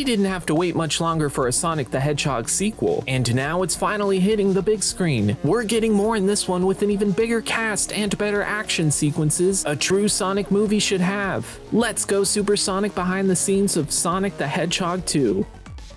We didn't have to wait much longer for a Sonic the Hedgehog sequel, and now it's finally hitting the big screen. We're getting more in this one with an even bigger cast and better action sequences a true Sonic movie should have. Let's go supersonic behind the scenes of Sonic the Hedgehog 2.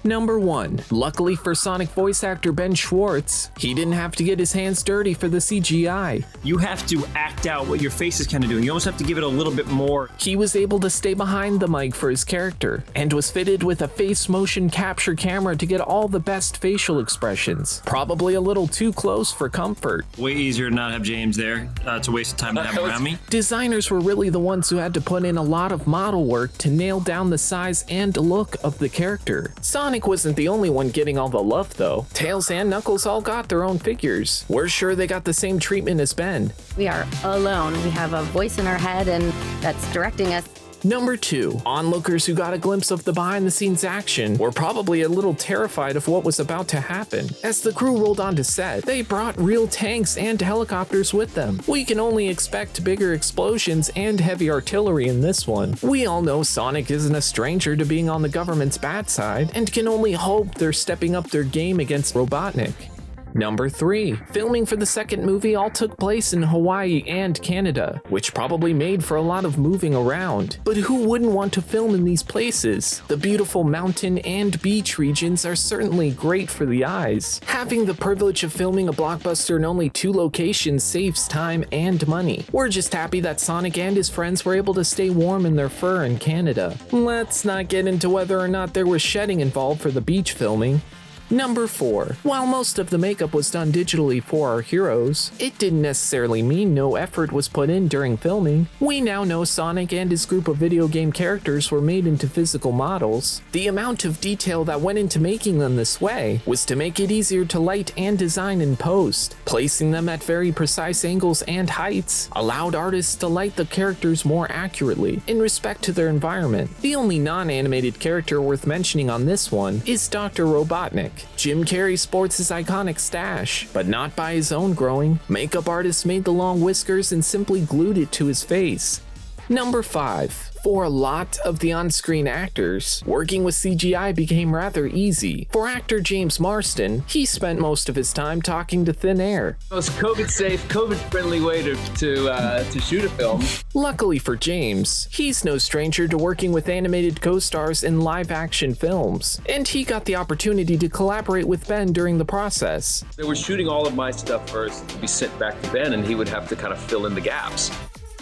Number 1. Luckily for Sonic voice actor Ben Schwartz, he didn't have to get his hands dirty for the CGI. You have to act out what your face is kind of doing. You almost have to give it a little bit more. He was able to stay behind the mic for his character, and was fitted with a face motion capture camera to get all the best facial expressions. Probably a little too close for comfort. Way easier to not have James there. It's a waste of time to have him around me. Designers were really the ones who had to put in a lot of model work to nail down the size and look of the character. Sonic wasn't the only one getting all the love though. Tails and Knuckles all got their own figures. We're sure they got the same treatment as Ben. We are alone. We have a voice in our head and that's directing us. Number 2. Onlookers who got a glimpse of the behind-the-scenes action were probably a little terrified of what was about to happen. As the crew rolled onto set, they brought real tanks and helicopters with them. We can only expect bigger explosions and heavy artillery in this one. We all know Sonic isn't a stranger to being on the government's bad side, and can only hope they're stepping up their game against Robotnik. Number 3. Filming for the second movie all took place in Hawaii and Canada, which probably made for a lot of moving around. But who wouldn't want to film in these places? The beautiful mountain and beach regions are certainly great for the eyes. Having the privilege of filming a blockbuster in only 2 locations saves time and money. We're just happy that Sonic and his friends were able to stay warm in their fur in Canada. Let's not get into whether or not there was shedding involved for the beach filming. Number 4. While most of the makeup was done digitally for our heroes, it didn't necessarily mean no effort was put in during filming. We now know Sonic and his group of video game characters were made into physical models. The amount of detail that went into making them this way was to make it easier to light and design in post. Placing them at very precise angles and heights allowed artists to light the characters more accurately in respect to their environment. The only non-animated character worth mentioning on this one is Dr. Robotnik. Jim Carrey sports his iconic stash, but not by his own growing. Makeup artists made the long whiskers and simply glued it to his face. Number 5. For a lot of the on-screen actors, working with CGI became rather easy. For actor James Marsden, he spent most of his time talking to thin air. Most COVID-safe, COVID-friendly way to shoot a film. Luckily for James, he's no stranger to working with animated co-stars in live-action films, and he got the opportunity to collaborate with Ben during the process. They were shooting all of my stuff first to be sent back to Ben, and he would have to kind of fill in the gaps.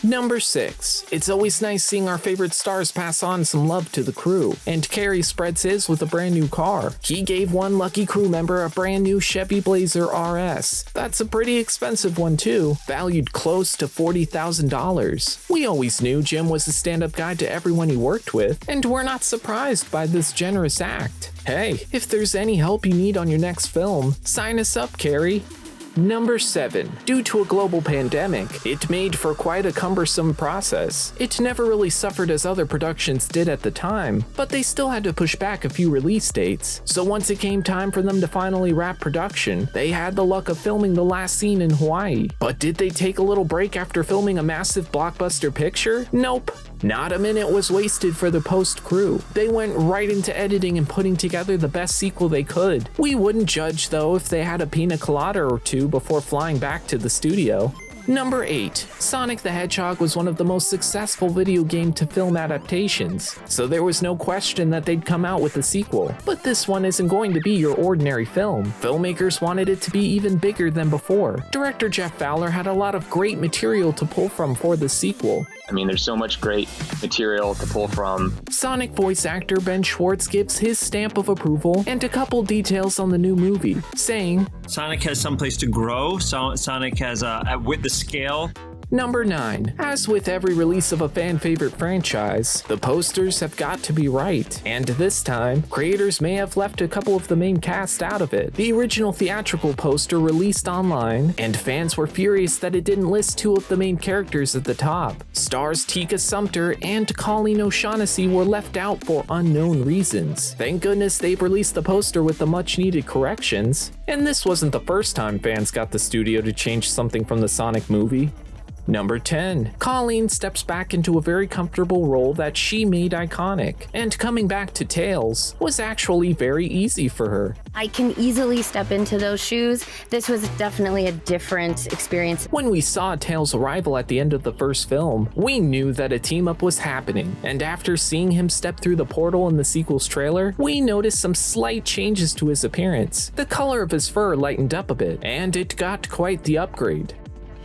Number 6. It's always nice seeing our favorite stars pass on some love to the crew, and Carrey spreads his with a brand new car. He gave one lucky crew member a brand new Chevy Blazer RS. That's a pretty expensive one too, valued close to $40,000. We always knew Jim was a stand-up guy to everyone he worked with, and we're not surprised by this generous act. Hey, if there's any help you need on your next film, sign us up, Carrey. Number 7. Due to a global pandemic, it made for quite a cumbersome process. It never really suffered as other productions did at the time, but they still had to push back a few release dates. So once it came time for them to finally wrap production, they had the luck of filming the last scene in Hawaii. But did they take a little break after filming a massive blockbuster picture? Nope. Not a minute was wasted for the post crew. They went right into editing and putting together the best sequel they could. We wouldn't judge though if they had a pina colada or two before flying back to the studio. Number 8. Sonic the Hedgehog was one of the most successful video game to film adaptations, so there was no question that they'd come out with a sequel. But this one isn't going to be your ordinary film. Filmmakers wanted it to be even bigger than before. Director Jeff Fowler had a lot of great material to pull from for the sequel. I mean, there's so much great material to pull from. Sonic voice actor Ben Schwartz gives his stamp of approval and a couple details on the new movie, saying, Sonic has someplace to grow. Sonic has, with the scale. Number 9. As with every release of a fan-favorite franchise, the posters have got to be right. And this time, creators may have left a couple of the main cast out of it. The original theatrical poster released online, and fans were furious that it didn't list 2 of the main characters at the top. Stars Tika and Colleen O'Shaughnessey were left out for unknown reasons. Thank goodness they've released the poster with the much-needed corrections. And this wasn't the first time fans got the studio to change something from the Sonic movie. Number 10. Colleen steps back into a very comfortable role that she made iconic, and coming back to Tails was actually very easy for her. I can easily step into those shoes. This was definitely a different experience. When we saw Tails' arrival at the end of the first film, we knew that a team-up was happening, and after seeing him step through the portal in the sequel's trailer, we noticed some slight changes to his appearance. The color of his fur lightened up a bit, and it got quite the upgrade.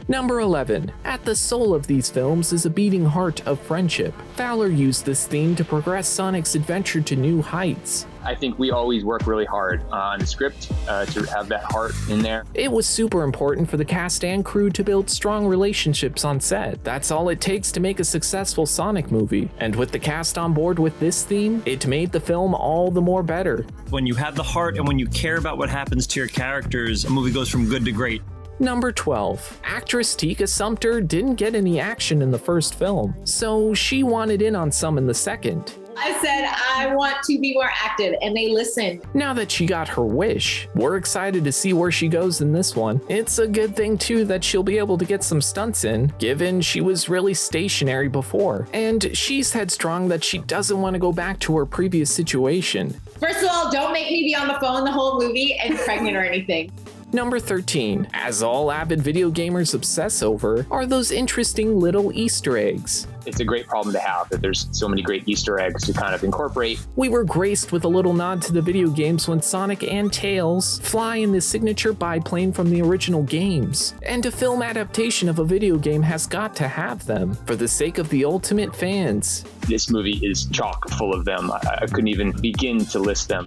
Number 11. At the soul of these films is a beating heart of friendship. Fowler used this theme to progress Sonic's adventure to new heights. I think we always work really hard on the script to have that heart in there. It was super important for the cast and crew to build strong relationships on set. That's all it takes to make a successful Sonic movie. And with the cast on board with this theme, it made the film all the more better. When you have the heart and when you care about what happens to your characters, a movie goes from good to great. Number 12. Actress Tika Sumpter didn't get any action in the first film, so she wanted in on some in the second. I said, I want to be more active, and they listened. Now that she got her wish, we're excited to see where she goes in this one. It's a good thing too that she'll be able to get some stunts in, given she was really stationary before. And she's headstrong that she doesn't want to go back to her previous situation. First of all, don't make me be on the phone the whole movie and pregnant or anything. Number 13, as all avid video gamers obsess over, are those interesting little Easter eggs. It's a great problem to have that there's so many great Easter eggs to kind of incorporate. We were graced with a little nod to the video games when Sonic and Tails fly in the signature biplane from the original games. And a film adaptation of a video game has got to have them, for the sake of the ultimate fans. This movie is chock full of them. I couldn't even begin to list them.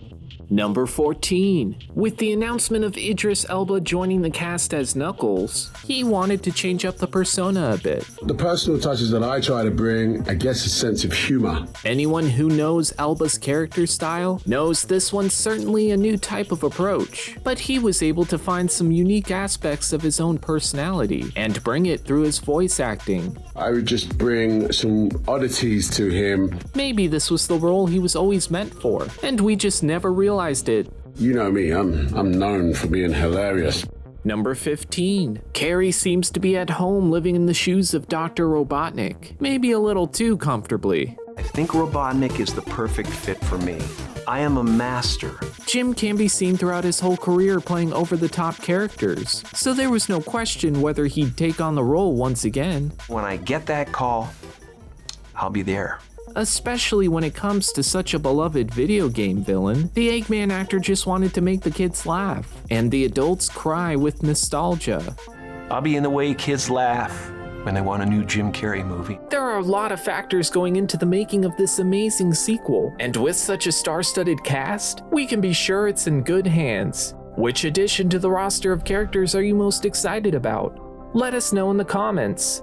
Number 14. With the announcement of Idris Elba joining the cast as Knuckles, he wanted to change up the persona a bit. The personal touches that I try to bring, I guess, a sense of humor. Anyone who knows Elba's character style knows this one's certainly a new type of approach, but he was able to find some unique aspects of his own personality and bring it through his voice acting. I would just bring some oddities to him. Maybe this was the role he was always meant for, and we just never realized it. You know me, I'm known for being hilarious. Number 15. Carrey seems to be at home living in the shoes of Dr. Robotnik, maybe a little too comfortably. I think Robotnik is the perfect fit for me. I am a master. Jim can be seen throughout his whole career playing over-the-top characters, so there was no question whether he'd take on the role once again. When I get that call, I'll be there. Especially when it comes to such a beloved video game villain, the Eggman actor just wanted to make the kids laugh, and the adults cry with nostalgia. I'll be in the way kids laugh when they want a new Jim Carrey movie. There are a lot of factors going into the making of this amazing sequel, and with such a star-studded cast, we can be sure it's in good hands. Which addition to the roster of characters are you most excited about? Let us know in the comments.